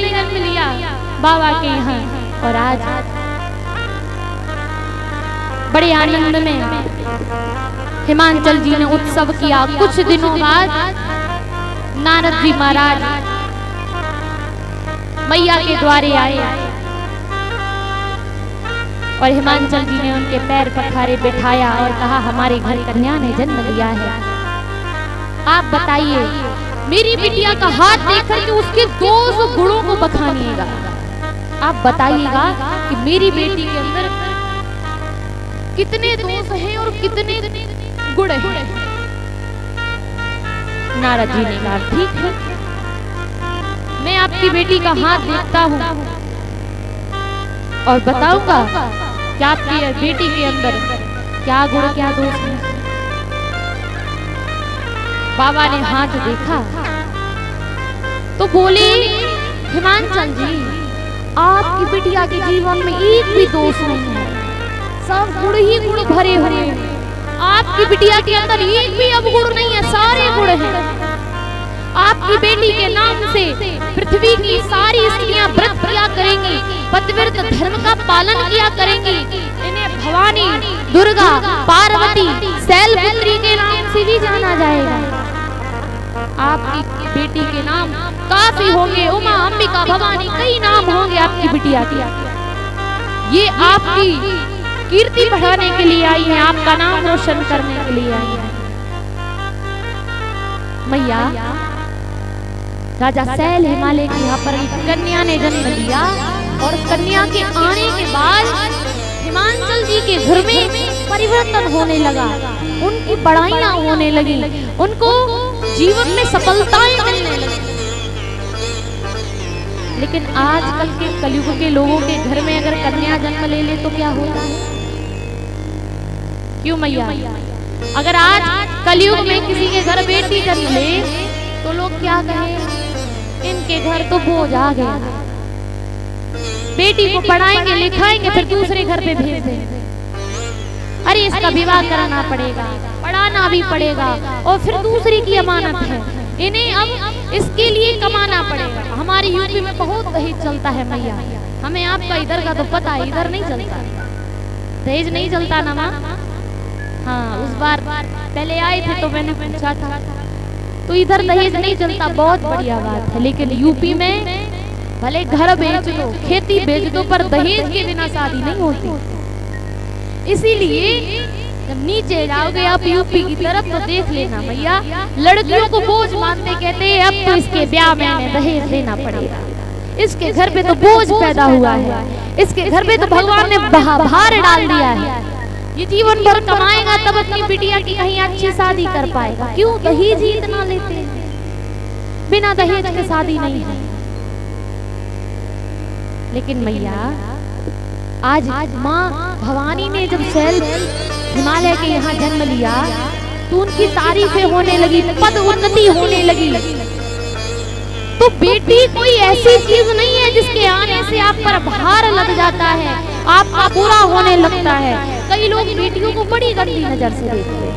ने जन्म लिया बाबा के यहाँ, और आज बड़े आनंद में हिमांचल जी ने उत्सव किया। कुछ दिनों बाद नारद जी महाराज मैया के द्वारे आए और हिमांचल जी ने उनके पैर पखारे बिठाया और कहा, हमारे घर कन्या ने जन्म लिया है। आप बताइए, मेरी बिटिया का हाथ देखकर के उसके 200 गुणों को बखानिएगा। आप बताइएगा कि मेरी बेटी के अंदर कितने दोष हैं और कितने गुण हैं। नारद जी ने कहा, ठीक है, मैं आपकी बेटी का हाथ देखता हूँ और बताऊंगा कि आपकी बेटी के अंदर क्या गुण क्या दोष है। बाबा ने हाथ देखा तो बोले, हिमांचल जी, आपकी बिटिया के जीवन में एक भी दोष नहीं है, सब गुण ही गुण भरे हुए हैं। आपकी बिटिया के अंदर एक भी अवगुण नहीं है, सारे गुण हैं। आपकी बेटी के नाम से पृथ्वी की सारी स्त्रियां व्रत किया करेंगी, पतिव्रत धर्म का पालन किया करेंगी। इन्हें भवानी, दुर्गा, पार्वती, शैलपुत्री के नाम से भी जाना जाएगा। आपकी बेटी के नाम काफी होंगे, उमा, अंबिका, भवानी, कई नाम होंगे आपकी बिटिया के। ये आपकी कीर्ति बढ़ाने के लिए आई है, आपका नाम रोशन करने के लिए आई है। मैया, राजा शैल हिमालय के यहाँ पर एक कन्या ने जन्म लिया और कन्या के आने के बाद हिमांचल जी के घर में परिवर्तन होने लगा, उनकी बढ़ाइयां होने लगी, उनको जीवन में सफलताएं मिलने लगी। लेकिन आजकल के कलयुग के लोगों के घर में अगर कन्या जन्म ले ले तो क्या होता है? क्यों मैया? अगर आज कलयुग में किसी के घर बेटी जन्म ले तो लोग क्या कहें? इनके घर तो बोझ आ गया, बेटी को पढ़ाएंगे लिखाएंगे फिर दूसरे घर पे भेज देंगे। अरे इसका विवाह कराना पड़ेगा, पढ़ाना भी पड़ेगा और फिर दूसरी की अमानत है, इन्हें अब इसके लिए कमाना पड़ेगा। हमारी यूपी में बहुत दहेज चलता है मैया, हमें आपका इधर का तो पता है, इधर नहीं चलता दहेज, नहीं चलता ना माँ? हाँ, उस बार पहले आए थे तो मैंने पूछा था, तो इधर दहेज नहीं चलता, बहुत बढ़िया बात है। लेकिन यूपी में भले घर बेच दो, खेती बेच दो, पर दहेज के बिना शादी नहीं होती। इसीलिए जब नीचे जाओगे आप यूपी की तरफ तो देख लेना मैया, लड़कियों को बोझ मानते, कहते हैं अब तो इसके ब्याह में दहेज देना पड़ेगा, इसके घर पे तो बोझ पैदा हुआ है, इसके घर पे तो भगवान ने भार डाल दिया है, ये जीवन भर कमाएगा तब अपनी बिटिया की कहीं अच्छी शादी कर पाएगा। क्यों दहेज ही इतना लेते हैं? बिना दहेज के शादी नहीं है। लेकिन मैया, आज माँ भवानी ने जब शैल हिमालय के यहाँ जन्म लिया तो उनकी तारीफें होने लगी, पद उन्नति होने लगी। तो बेटी कोई ऐसी चीज नहीं है जिसके आने से आप पर भार लग जाता है, आपका बुरा होने लगता है। कई लोग बेटियों को बड़ी गंदी नजर से देखते हैं,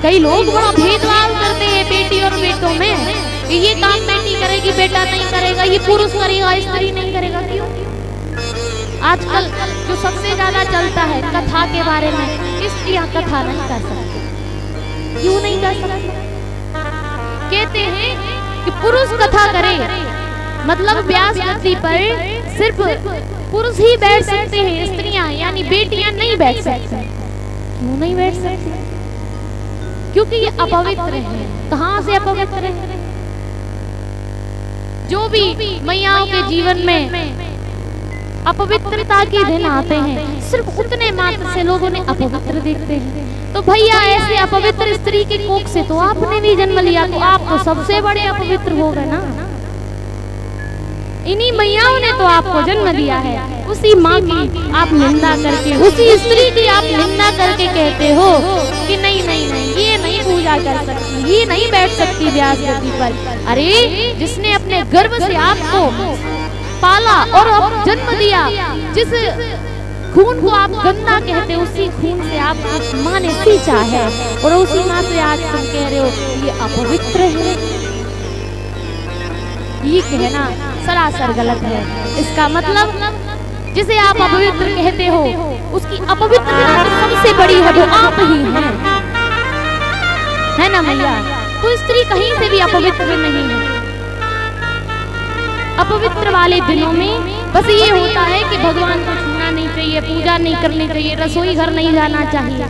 कई लोग बड़ा भेदभाव करते हैं बेटी और बेटों में, कि ये काम बेटी करेगी बेटा नहीं करेगा, ये पुरुष करेगा स्त्री नहीं करेगा। क्यों? आजकल जो सबसे ज्यादा चलता है कथा के बारे में, स्त्रियां कथा नहीं कर सकती। क्यों नहीं कर सकती? कहते हैं कि पुरुष कथा करे, मतलब व्यास गद्दी पर सिर्फ पुरुष ही बैठ सकते हैं, स्त्रियां यानी बेटियां नहीं बैठ सकती। क्यों नहीं बैठ सकती? क्योंकि ये अपवित्र है। कहां से अपवित्र है? जो भी मैयाओं के जीवन में अपवित्रता के दिन आते हैं, सिर्फ उतने मात्र से लोगों ने अपवित्र देखते हैं। तो भैया, ऐसे अपवित्र स्त्री के कोख से तो आपने भी जन्म लिया, तो आप तो सबसे बड़े अपवित्र हो गए ना। इन्हीं मैयाओं ने तो आपको जन्म दिया है, उसी माँ की आप निंदा करके, उसी स्त्री की आप निंदा करके कहते हो कि नहीं नहीं नहीं, ये नहीं पूजा कर सकती, ये नहीं बैठ सकती व्यास गद्दी पर। अरे, जिसने अपने गर्भ से आपको पाला और अब जन्म दिया, जिस खून को आप गंदा कहते, उसी खून से आप उस माँ ने सींचा है, और उसी माँ से आज तुम कह रहे हो ये अपवित्र है। ये कहना सरासर गलत है। इसका मतलब जिसे आप अपवित्र कहते हो, उसकी अपवित्रता सबसे बड़ी है वो आप ही हैं, है ना मैया? कोई स्त्री कहीं से भी अपवित्र नहीं है। अपवित्र वाले दिनों में बस ये होता है कि भगवान को छूना नहीं चाहिए, पूजा नहीं करनी चाहिए, रसोई घर नहीं जाना चाहिए,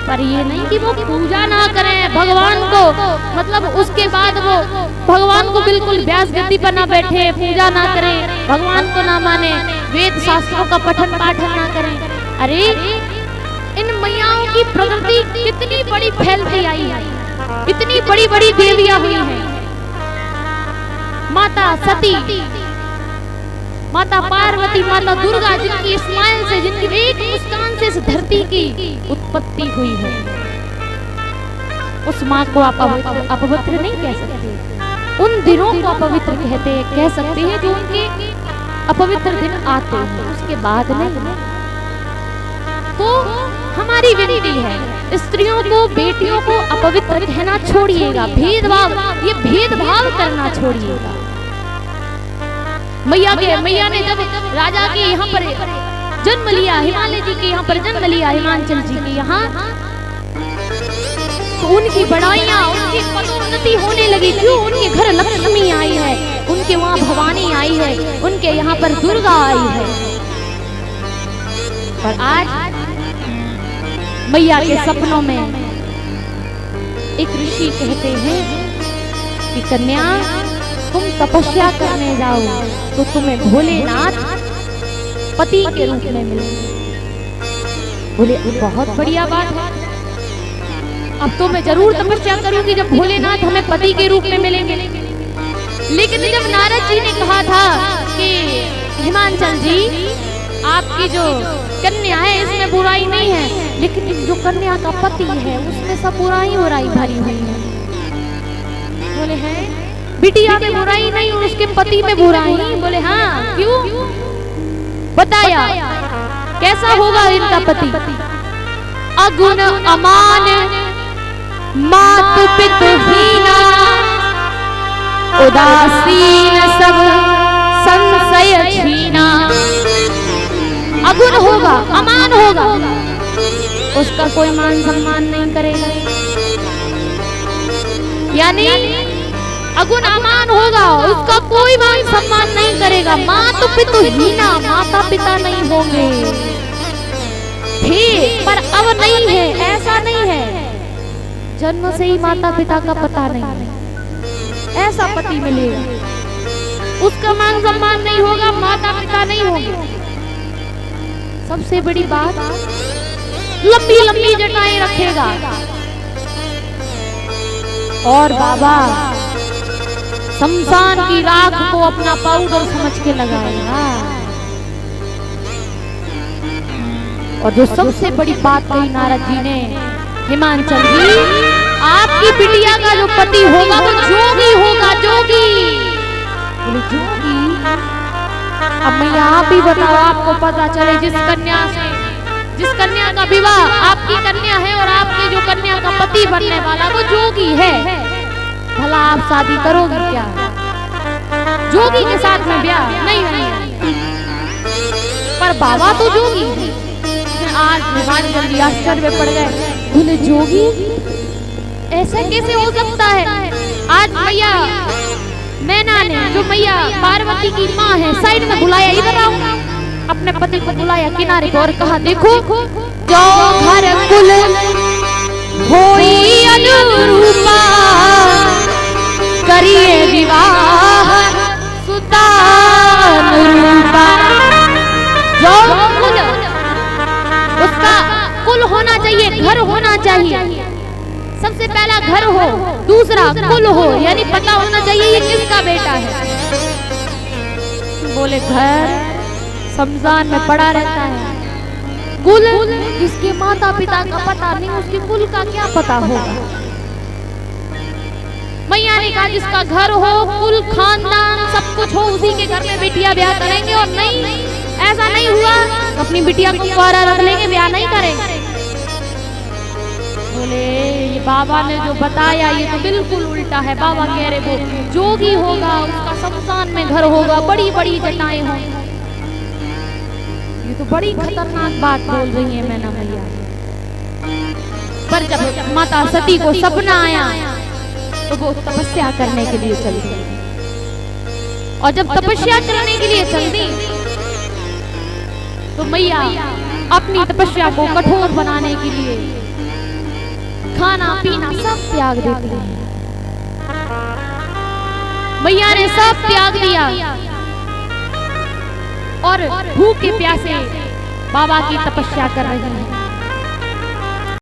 पर ये नहीं कि वो पूजा ना करें भगवान को, मतलब उसके बाद वो भगवान को बिल्कुल व्यास गद्दी पर ना बैठे, पूजा ना करें, भगवान को ना माने, वेद शास्त्रों का पठन पाठन ना करें। अरे इन मैयाओं की प्रकृति कितनी बड़ी फैलती आई है, इतनी बड़ी बड़ी देवियां हुई हैं। माता सती, माता पार्वती, माता दुर्गा, जिनकी स्माइल से, जिनकी एक मुस्कान से इस धरती की उत्पत्ति हुई है, उस माँ को आप अपवित्र नहीं कह सकते। उन दिनों को अपवित्र कह सकते हैं जो उनके अपवित्र दिन आते हैं, उसके बाद नहीं। तो हमारी विनती है, स्त्रियों को, बेटियों को अपवित्र कहना छोड़िएगा, भेदभाव, ये भेदभाव करना छोड़िएगा। मैया ने जब राजा के यहाँ पर जन्म लिया, हिमालय जी के यहाँ पर जन्म लिया, हिमांचल जी के यहाँ, तो उनकी बड़ाइयाँ, उनकी पदोन्नति होने लगी। क्यों? उनके घर लक्ष्मी आई है, उनके वहाँ भवानी आई है, उनके यहाँ पर दुर्गा आई है। पर आज मैया के सपनों में एक ऋषि कहते हैं कि कन्या, तुम तपस्या करने जाओ तो तुम्हें भोलेनाथ पति के रूप में मिले। बोले बहुत बढ़िया बात है, अब तो मैं जरूर तपस्या करूंगी जब भोलेनाथ हमें पति के रूप में मिलेंगे। लेकिन जब नारद जी ने कहा था कि हिमांचल जी, आपकी जो कन्या है इसमें बुराई नहीं है, लेकिन जो कन्या का पति है उसमें सब बुराई भरी हुई है। बोले हैं बिटिया में बुराई नहीं और उसके पति में बुराई। बोले हाँ, क्यों? बताया कैसा होगा इनका पति? अगुण अमान, मात पितुहीना, उदासीन, सब संशय छीना। अगुण होगा, अमान होगा, उसका कोई मान सम्मान नहीं करेगा, यानी अगुण अमान होगा, उसका कोई मान सम्मान नहीं करेगा। मात पितुहीना, माता पिता नहीं होंगे थे, पर अब नहीं है, ऐसा नहीं है। जन्म से ही माता पिता का पता नहीं, ऐसा पति मिलेगा, उसका मान सम्मान नहीं होगा, माता पिता नहीं होंगे। सबसे बड़ी बात, लंबी लंबी जटाएं रखेगा, और बाबा शमशान की राख को अपना पाउडर समझ के लगाएगा। और जो सबसे बड़ी बात कही नारद जी ने, हिमांचल जी, आपकी बिटिया का जो पति होगा वो जोगी होगा, जोगी। बोले जोगी? अब मैं आप ही बताओ, आपको पता चले जिस कन्या का विवाह आपकी कन्या है और आपके जो कन्या का पति बनने वाला वो जोगी है, भला आप शादी करोगी क्या? जोगी के साथ में ब्याह नहीं होगा। पर बाबा तो जोगी। आज हिमांचल जी आश्चर्य में पड़ गए, बोले जोगी ऐसा कैसे हो सकता है? आज मैया मैना ने, जो मैया पार्वती की माँ है, साइड में बुलाया, इधर आओ, अपने पति को बुलाया किनारे को और कहा, देखो जो घर कुल होई अनुरूपा, करिए विवाह सुतानुरूपा। जो कुल, उसका कुल होना चाहिए, घर होना चाहिए। सबसे पहला घर हो, दूसरा कुल हो, यानी पता होना चाहिए ये किसका बेटा है। बोले घर शमशान में पड़ा रहता है, कुल जिसके माता पिता का पता नहीं, उसके कुल का क्या पता होगा। मैया ने कहा जिसका घर हो, कुल खानदान सब कुछ हो, उसी के घर में बिटिया ब्याह करेंगे। और नहीं, ऐसा नहीं हुआ अपनी बिटिया को कुंवारा रख लेंगे, ब्याह नहीं करेंगे। बोले ये बाबा ने जो बताया ये तो बिल्कुल उल्टा है। बाबा कह रहे वो जोगी होगा उसका शमशान में घर होगा, बड़ी बड़ी जटाएं होंगी। ये तो बड़ी खतरनाक बात बोल रही है मैना मैया। पर जब माता सती को सपना आया तो वो तपस्या करने के लिए चल गई। और जब तपस्या करने के लिए चल दी तो मैया अपनी तपस्या को कठोर बनाने के लिए खाना पीना सब त्याग देती है। मैया ने सब त्याग दिया और भूखे प्यासे बाबा की तपस्या कर रही है।